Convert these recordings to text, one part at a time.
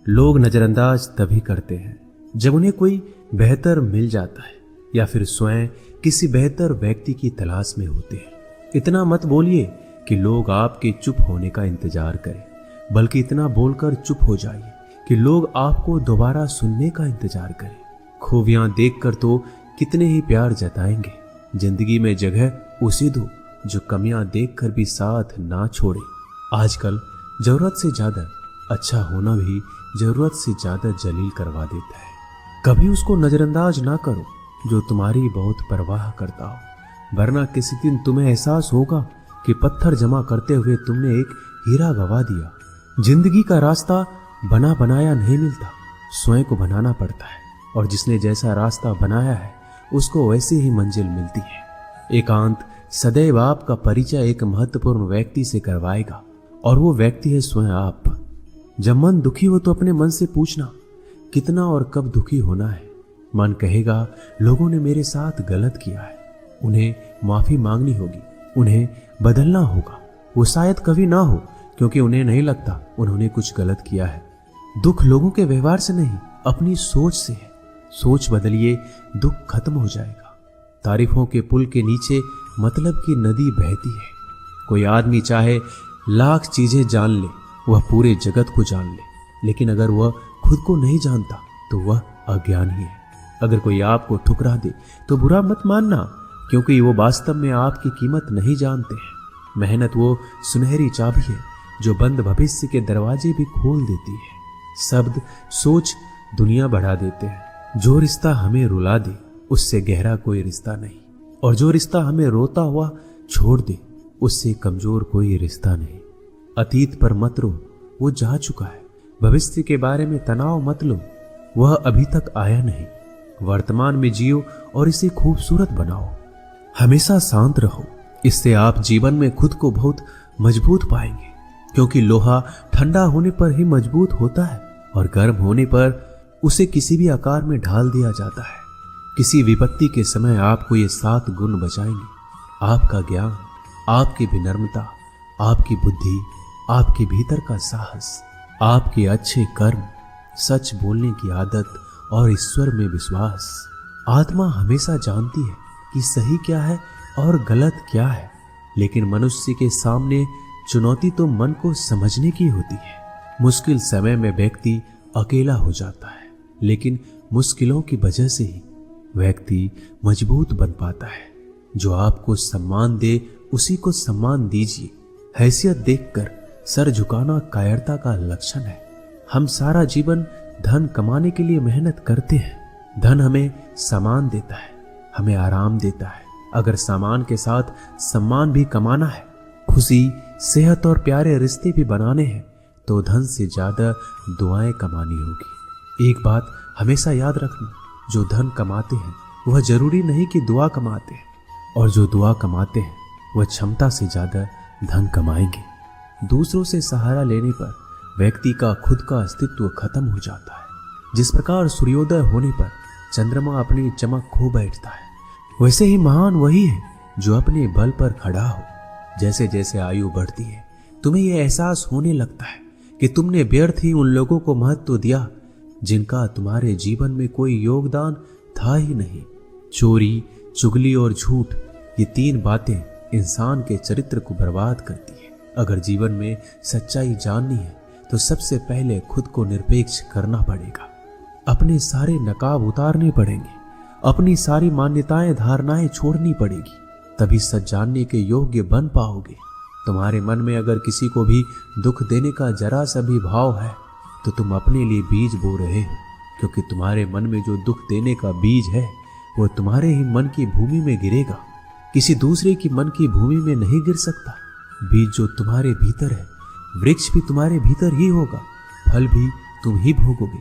लोग नजरअंदाज तभी करते हैं जब उन्हें कोई बेहतर मिल जाता है या फिर स्वयं किसी बेहतर व्यक्ति की तलाश में होते हैं। इतना मत बोलिए कि लोग आपके चुप होने का इंतजार करें, बल्कि इतना बोलकर चुप हो जाइए कि लोग आपको दोबारा सुनने का इंतजार करें। खूबियां देखकर तो कितने ही प्यार जताएंगे। जिंदगी में जगह उसे दो जो कमियां देखकर भी साथ ना छोड़े। आजकल जरूरत से ज्यादा अच्छा होना भी जरूरत से ज्यादा जलील करवा देता है। कभी उसको नजरअंदाज ना करो जो तुम्हारी बहुत परवाह करता हो, वरना किसी दिन तुम्हें एहसास होगा कि पत्थर जमा करते हुए तुमने एक हीरा गवा दिया। जिंदगी का रास्ता बना बनाया नहीं मिलता, स्वयं को बनाना पड़ता है, और जिसने जैसा रास्ता बनाया है उसको वैसे ही मंजिल मिलती है। एकांत सदैव आपका परिचय एक महत्वपूर्ण व्यक्ति से करवाएगा, और वो व्यक्ति है स्वयं आप। जब मन दुखी हो तो अपने मन से पूछना कितना और कब दुखी होना है। मन कहेगा लोगों ने मेरे साथ गलत किया है, उन्हें माफी मांगनी होगी, उन्हें बदलना होगा। वो शायद कभी ना हो, क्योंकि उन्हें नहीं लगता उन्होंने कुछ गलत किया है। दुख लोगों के व्यवहार से नहीं, अपनी सोच से है। सोच बदलिए, दुख खत्म हो जाएगा। तारीफों के पुल के नीचे मतलब की नदी बहती है। कोई आदमी चाहे लाख चीजें जान ले, वह पूरे जगत को जान ले, लेकिन अगर वह खुद को नहीं जानता तो वह अज्ञानी है। अगर कोई आपको ठुकरा दे तो बुरा मत मानना, क्योंकि वो वास्तव में आपकी कीमत नहीं जानते हैं। मेहनत वो सुनहरी चाबी है जो बंद भविष्य के दरवाजे भी खोल देती है। शब्द, सोच दुनिया बढ़ा देते हैं। जो रिश्ता हमें रुला दे उससे गहरा कोई रिश्ता नहीं, और जो रिश्ता हमें रोता हुआ छोड़ दे उससे कमजोर कोई रिश्ता नहीं। अतीत पर मत रो, वो जा चुका है। भविष्य के बारे में तनाव मत लो, वह अभी तक आया नहीं। वर्तमान में जियो और इसे खूबसूरत बनाओ। हमेशा शांत रहो, इससे आप जीवन में खुद को बहुत मजबूत पाएंगे, क्योंकि लोहा ठंडा होने पर ही मजबूत होता है, और गर्म होने पर उसे किसी भी आकार में ढाल दिया जाता है। किसी विपत्ति के समय आपको ये 7 गुण बचाएंगे: आपका ज्ञान, आपकी विनम्रता, आपकी बुद्धि, आपके भीतर का साहस, आपके अच्छे कर्म, सच बोलने की आदत और ईश्वर में विश्वास। आत्मा हमेशा जानती है कि सही क्या है और गलत क्या है, लेकिन मनुष्य के सामने चुनौती तो मन को समझने की होती है। मुश्किल समय में व्यक्ति अकेला हो जाता है, लेकिन मुश्किलों की वजह से ही व्यक्ति मजबूत बन पाता है। जो आपको सम्मान दे उसी को सम्मान दीजिए। हैसियत देखकर सर झुकाना कायरता का लक्षण है। हम सारा जीवन धन कमाने के लिए मेहनत करते हैं। धन हमें सामान देता है, हमें आराम देता है। अगर सामान के साथ सम्मान भी कमाना है, खुशी, सेहत और प्यारे रिश्ते भी बनाने हैं, तो धन से ज्यादा दुआएं कमानी होगी। एक बात हमेशा याद रखना, जो धन कमाते हैं वह जरूरी नहीं कि दुआ कमाते हैं, और जो दुआ कमाते हैं वह क्षमता से ज्यादा धन कमाएंगे। दूसरों से सहारा लेने पर व्यक्ति का खुद का अस्तित्व खत्म हो जाता है। जिस प्रकार सूर्योदय होने पर चंद्रमा अपनी चमक खो बैठता है, वैसे ही महान वही है जो अपने बल पर खड़ा हो। जैसे जैसे आयु बढ़ती है, तुम्हें यह एहसास होने लगता है कि तुमने व्यर्थ ही उन लोगों को महत्व दिया जिनका तुम्हारे जीवन में कोई योगदान था ही नहीं। चोरी, चुगली और झूठ, ये 3 बातें इंसान के चरित्र को बर्बाद करती है। अगर जीवन में सच्चाई जाननी है तो सबसे पहले खुद को निरपेक्ष करना पड़ेगा। अपने सारे नकाब उतारने पड़ेंगे, अपनी सारी मान्यताएं धारणाएं छोड़नी पड़ेगी, तभी सच जानने के योग्य बन पाओगे। तुम्हारे मन में अगर किसी को भी दुख देने का जरा सा भी भाव है तो तुम अपने लिए बीज बो रहे हो, क्योंकि तुम्हारे मन में जो दुख देने का बीज है वो तुम्हारे ही मन की भूमि में गिरेगा, किसी दूसरे की मन की भूमि में नहीं गिर सकता। बीज जो तुम्हारे भीतर है, वृक्ष भी तुम्हारे भीतर ही होगा, फल भी तुम ही भोगोगे।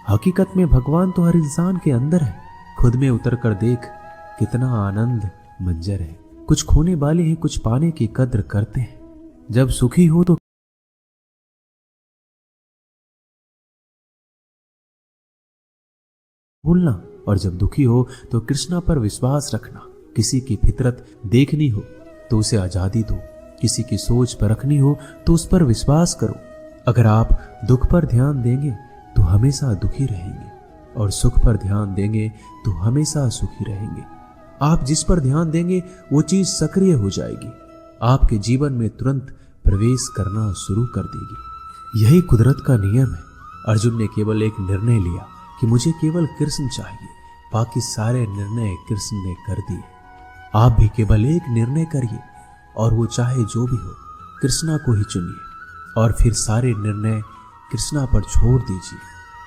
हकीकत में भगवान तो हर इंसान के अंदर है। खुद में उतर कर देख, कितना आनंद मंजर है। कुछ खोने वाले हैं, कुछ पाने की कद्र करते हैं। जब सुखी हो तो भूलना, और जब दुखी हो तो कृष्णा पर विश्वास रखना। किसी की फितरत देखनी हो तो उसे आजादी दो, किसी की सोच परखनी हो तो उस पर विश्वास करो। अगर आप दुख पर ध्यान देंगे तो हमेशा दुखी रहेंगे, और सुख पर ध्यान देंगे तो हमेशा सुखी रहेंगे। आप जिस पर ध्यान देंगे वो चीज सक्रिय हो जाएगी, आपके जीवन में तुरंत प्रवेश करना शुरू कर देगी। यही कुदरत का नियम है। अर्जुन ने केवल एक निर्णय लिया कि मुझे केवल कृष्ण चाहिए, बाकी सारे निर्णय कृष्ण ने कर दिए। आप भी केवल एक निर्णय करिए, और वो चाहे जो भी हो, कृष्णा को ही चुनिए, और फिर सारे निर्णय कृष्णा पर छोड़ दीजिए।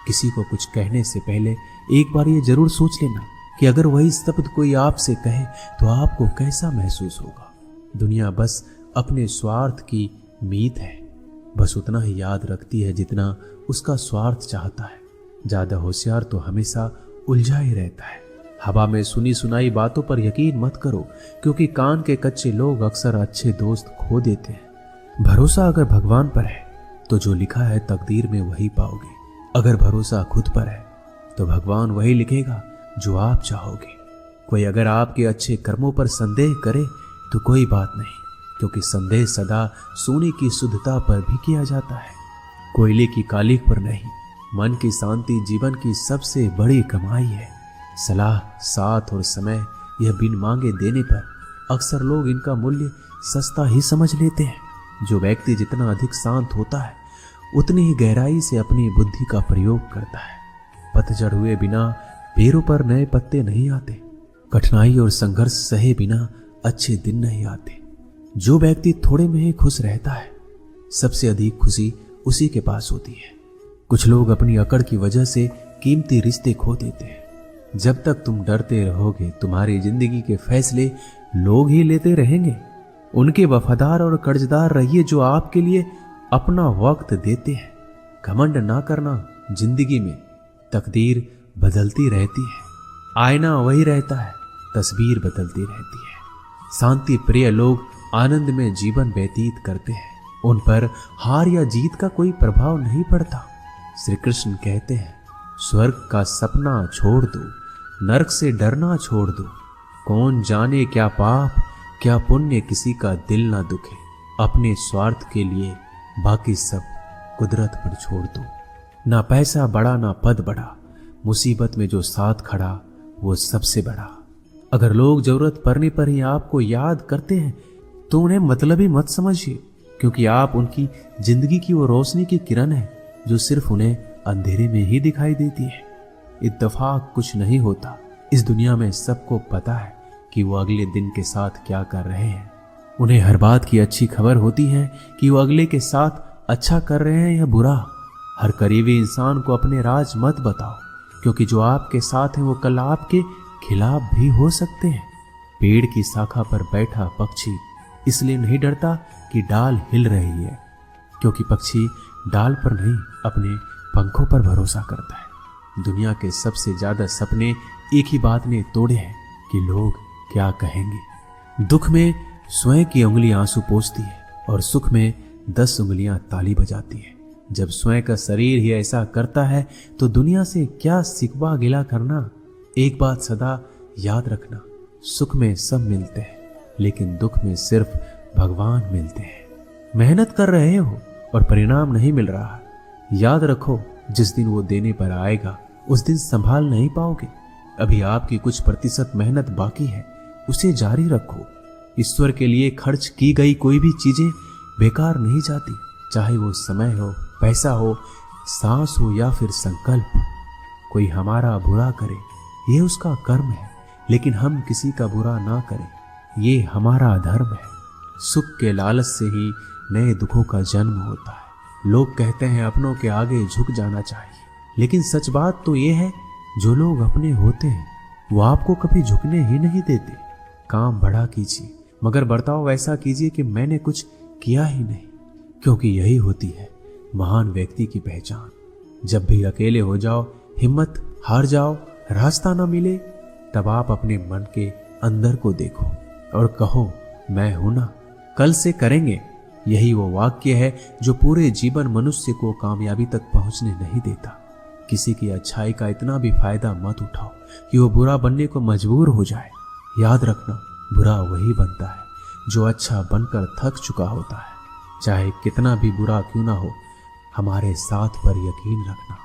किसी को कुछ कहने से पहले एक बार ये जरूर सोच लेना कि अगर वही शब्द कोई आपसे कहे तो आपको कैसा महसूस होगा। दुनिया बस अपने स्वार्थ की मीत है, बस उतना ही याद रखती है जितना उसका स्वार्थ चाहता है। ज्यादा होशियार तो हमेशा उलझा ही रहता है। हवा में सुनी सुनाई बातों पर यकीन मत करो, क्योंकि कान के कच्चे लोग अक्सर अच्छे दोस्त खो देते हैं। भरोसा अगर भगवान पर है तो जो लिखा है तकदीर में वही पाओगे। अगर भरोसा खुद पर है तो भगवान वही लिखेगा जो आप चाहोगे। कोई अगर आपके अच्छे कर्मों पर संदेह करे तो कोई बात नहीं, क्योंकि संदेह सदा सोने की शुद्धता पर भी किया जाता है, कोयले की कालिक पर नहीं। मन की शांति जीवन की सबसे बड़ी कमाई है। सलाह, साथ और समय यह बिन मांगे देने पर अक्सर लोग इनका मूल्य सस्ता ही समझ लेते हैं। जो व्यक्ति जितना अधिक शांत होता है उतनी ही गहराई से अपनी बुद्धि का प्रयोग करता है। पतझड़ हुए बिना पेड़ों पर नए पत्ते नहीं आते। कठिनाई और संघर्ष सहे बिना अच्छे दिन नहीं आते। जो व्यक्ति थोड़े में ही खुश रहता है, सबसे अधिक खुशी उसी के पास होती है। कुछ लोग अपनी अकड़ की वजह से कीमती रिश्ते खो देते हैं। जब तक तुम डरते रहोगे, तुम्हारी जिंदगी के फैसले लोग ही लेते रहेंगे। उनके वफादार और कर्जदार रहिए जो आपके लिए अपना वक्त देते हैं। घमंड ना करना। जिंदगी में तकदीर बदलती रहती है, आईना वही रहता है, तस्वीर बदलती रहती है। शांति प्रिय लोग आनंद में जीवन व्यतीत करते हैं। उन पर हार या जीत का कोई प्रभाव नहीं पड़ता। श्री कृष्ण कहते हैं, स्वर्ग का सपना छोड़ दो, नरक से डरना छोड़ दो। कौन जाने क्या पाप क्या पुण्य किसी का दिल ना दुखे। अपने स्वार्थ के लिए बाकी सब कुदरत पर छोड़ दो। ना पैसा बड़ा ना पद बड़ा, मुसीबत में जो साथ खड़ा वो सबसे बड़ा। अगर लोग जरूरत पड़ने पर ही आपको याद करते हैं तो उन्हें मतलबी मत समझिए, क्योंकि आप उनकी जिंदगी की वो रोशनी की किरण है जो सिर्फ उन्हें अंधेरे में ही दिखाई देती है। इत्तेफाक कुछ नहीं होता। इस दुनिया में सबको पता है कि वो अगले दिन के साथ क्या कर रहे हैं। उन्हें हर बात की अच्छी खबर होती है कि वो अगले के साथ अच्छा कर रहे हैं या बुरा। हर करीबी इंसान को अपने राज मत बताओ, क्योंकि जो आपके साथ है वो कल आपके खिलाफ भी हो सकते हैं। पेड़ की शाखा पर बैठा पक्षी इसलिए नहीं डरता कि डाल हिल रही है, क्योंकि पक्षी डाल पर नहीं अपने पंखों पर भरोसा करता है। दुनिया के सबसे ज्यादा सपने एक ही बात ने तोड़े हैं कि लोग क्या कहेंगे। दुख में स्वयं की उंगली आंसू पोंछती है और सुख में 10 उंगलियां ताली बजाती है। जब स्वयं का शरीर ही ऐसा करता है तो दुनिया से क्या सिकवा गिला करना। एक बात सदा याद रखना, सुख में सब मिलते हैं लेकिन दुख में सिर्फ भगवान मिलते हैं। मेहनत कर रहे हो और परिणाम नहीं मिल रहा, याद रखो जिस दिन वो देने पर आएगा उस दिन संभाल नहीं पाओगे। अभी आपकी कुछ प्रतिशत मेहनत बाकी है, उसे जारी रखो। ईश्वर के लिए खर्च की गई कोई भी चीजें बेकार नहीं जाती, चाहे वो समय हो, पैसा हो, सांस हो या फिर संकल्प। कोई हमारा बुरा करे ये उसका कर्म है, लेकिन हम किसी का बुरा ना करें ये हमारा धर्म है। सुख के लालच से ही नए दुखों का जन्म होता है। लोग कहते हैं अपनों के आगे झुक जाना चाहिए, लेकिन सच बात तो ये है जो लोग अपने होते हैं वो आपको कभी झुकने ही नहीं देते। काम बड़ा कीजिए मगर बर्ताव वैसा कीजिए कि मैंने कुछ किया ही नहीं, क्योंकि यही होती है महान व्यक्ति की पहचान। जब भी अकेले हो जाओ, हिम्मत हार जाओ, रास्ता ना मिले, तब आप अपने मन के अंदर को देखो और कहो मैं हूं ना, कल से करेंगे। यही वो वाक्य है जो पूरे जीवन मनुष्य को कामयाबी तक पहुंचने नहीं देता। किसी की अच्छाई का इतना भी फायदा मत उठाओ कि वो बुरा बनने को मजबूर हो जाए। याद रखना, बुरा वही बनता है जो अच्छा बनकर थक चुका होता है। चाहे कितना भी बुरा क्यों ना हो, हमारे साथ पर यकीन रखना।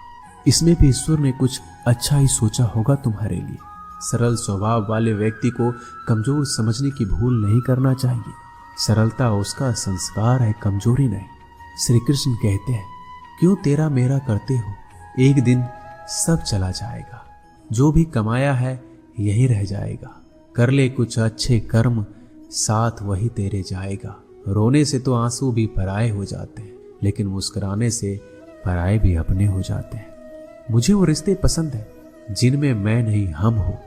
इसमें भी ईश्वर ने कुछ अच्छा ही सोचा होगा तुम्हारे लिए। सरल स्वभाव वाले व्यक्ति को कमजोर समझने की भूल नहीं करना चाहिए। सरलता उसका संस्कार है, कमजोरी नहीं। श्री कृष्ण कहते हैं, क्यों तेरा मेरा करते हो, एक दिन सब चला जाएगा। जो भी कमाया है यही रह जाएगा। कर ले कुछ अच्छे कर्म, साथ वही तेरे जाएगा। रोने से तो आंसू भी पराए हो जाते हैं, लेकिन मुस्कुराने से पराए भी अपने हो जाते हैं। मुझे वो रिश्ते पसंद है जिनमें मैं नहीं हम हो।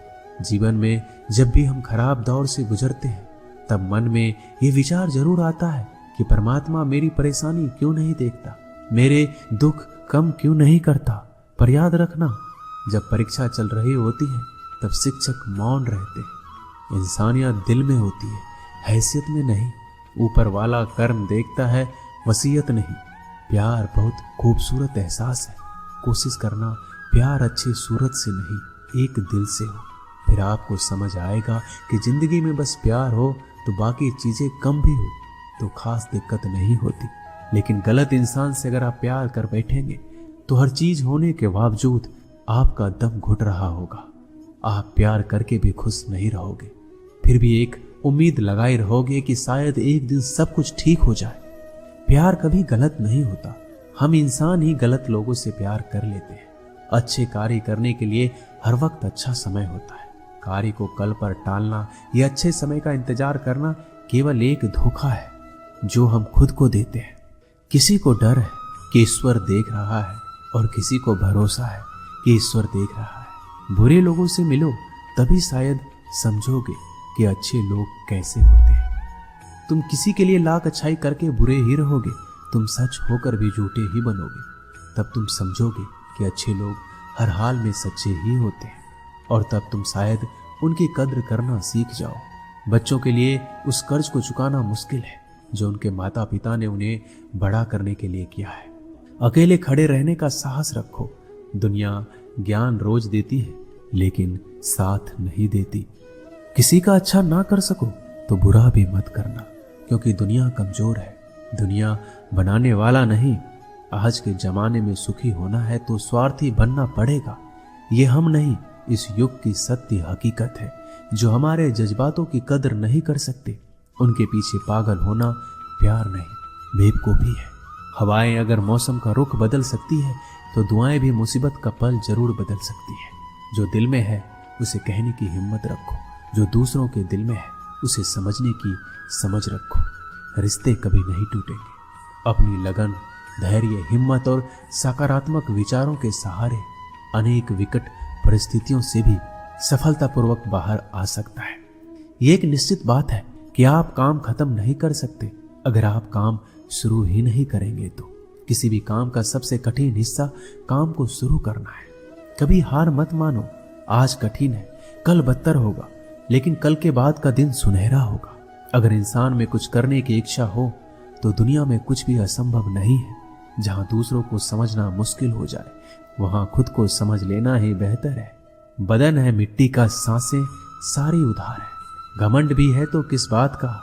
जीवन में जब भी हम खराब दौर से गुजरते हैं, तब मन में ये विचार जरूर आता है कि परमात्मा मेरी परेशानी क्यों नहीं देखता, मेरे दुख कम क्यों नहीं करता। पर याद रखना, जब परीक्षा चल रही होती है तब शिक्षक मौन रहते हैं। इंसानियत दिल में होती है, हैसियत में नहीं। ऊपर वाला कर्म देखता है, वसीयत नहीं। प्यार बहुत खूबसूरत एहसास है। कोशिश करना प्यार अच्छी सूरत से नहीं, एक दिल से हो। फिर आपको समझ आएगा कि जिंदगी में बस प्यार हो तो बाकी चीजें कम भी हो तो खास दिक्कत नहीं होती। लेकिन गलत इंसान से अगर आप प्यार कर बैठेंगे तो हर चीज होने के बावजूद आपका दम घुट रहा होगा। आप प्यार करके भी खुश नहीं रहोगे, फिर भी एक उम्मीद लगाए रहोगे कि शायद एक दिन सब कुछ ठीक हो जाए। प्यार कभी गलत नहीं होता, हम इंसान ही गलत लोगों से प्यार कर लेते हैं। अच्छे कार्य करने के लिए हर वक्त अच्छा समय होता है। कार्य को कल पर टालना या अच्छे समय का इंतजार करना केवल एक धोखा है जो हम खुद को देते हैं। किसी को डर है कि ईश्वर देख रहा है और किसी को भरोसा है कि ईश्वर देख रहा है। बुरे लोगों से मिलो तभी शायद समझोगे कि अच्छे लोग कैसे होते हैं। तुम किसी के लिए लाख अच्छाई करके बुरे ही रहोगे, तुम सच होकर भी झूठे ही बनोगे। तब तुम समझोगे कि अच्छे लोग हर हाल में सच्चे ही होते हैं, और तब तुम शायद उनकी कद्र करना सीख जाओ। बच्चों के लिए उस कर्ज को चुकाना मुश्किल है जो उनके माता पिता ने उन्हें बड़ा करने के लिए किया है। अकेले खड़े रहने का साहस रखो। दुनिया ज्ञान रोज देती है लेकिन साथ नहीं देती। किसी का अच्छा ना कर सको तो बुरा भी मत करना, क्योंकि दुनिया कमजोर है, दुनिया बनाने वाला नहीं। आज के जमाने में सुखी होना है तो स्वार्थी बनना पड़ेगा। ये हम नहीं, इस युग की सत्य हकीकत है। जो हमारे जज्बातों की कदर नहीं कर सकते, उनके पीछे पागल होना प्यार नहीं, बेवकूफी है। हवाएं अगर मौसम का रुख बदल सकती है तो दुआएं भी मुसीबत का पल जरूर बदल सकती है। जो दिल में है उसे कहने की हिम्मत रखो, जो दूसरों के दिल में है उसे समझने की समझ रखो। रिश्ते कभी नहीं टूटेंगे। अपनी लगन, धैर्य, हिम्मत और सकारात्मक विचारों के सहारे अनेक विकट परिस्थितियों से भी सफलतापूर्वक बाहर आ सकता है। ये एक निश्चित बात है कि आप काम खत्म नहीं कर सकते अगर आप काम शुरू ही नहीं करेंगे। तो किसी भी काम का सबसे कठिन हिस्सा काम को शुरू करना है। कभी हार मत मानो। आज कठिन है, कल बदतर होगा, लेकिन कल के बाद का दिन सुनहरा होगा। अगर इंसान में कुछ करने की इच्छा हो तो दुनिया में कुछ भी असंभव नहीं है। जहां दूसरों को समझना मुश्किल हो जाए वहां खुद को समझ लेना ही बेहतर है। बदन है मिट्टी का, सांसें सारी उधार है। घमंड भी है तो किस बात का,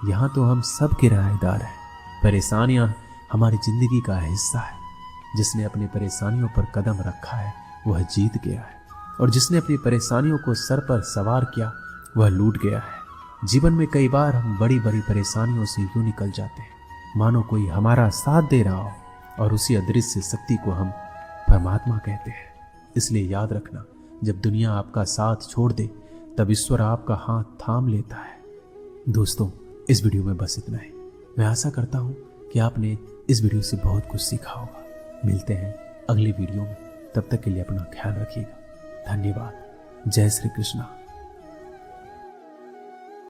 यहाँ तो हम सब किराएदार हैं। परेशानियां हमारी जिंदगी का हिस्सा है। जिसने अपनी परेशानियों पर कदम रखा है वह जीत गया है, और जिसने अपनी परेशानियों को सर पर सवार किया वह लूट गया है। जीवन में कई बार हम बड़ी बड़ी परेशानियों से यूं निकल जाते हैं मानो कोई हमारा साथ दे रहा हो, और उसी अदृश्य शक्ति को हम परमात्मा कहते हैं। इसलिए याद रखना, जब दुनिया आपका साथ छोड़ दे तब ईश्वर आपका हाथ थाम लेता है। दोस्तों, इस वीडियो में बस इतना ही। मैं आशा करता हूं कि आपने इस वीडियो से बहुत कुछ सीखा होगा। मिलते हैं अगली वीडियो में, तब तक के लिए अपना ख्याल रखिएगा। धन्यवाद। जय श्री कृष्णा।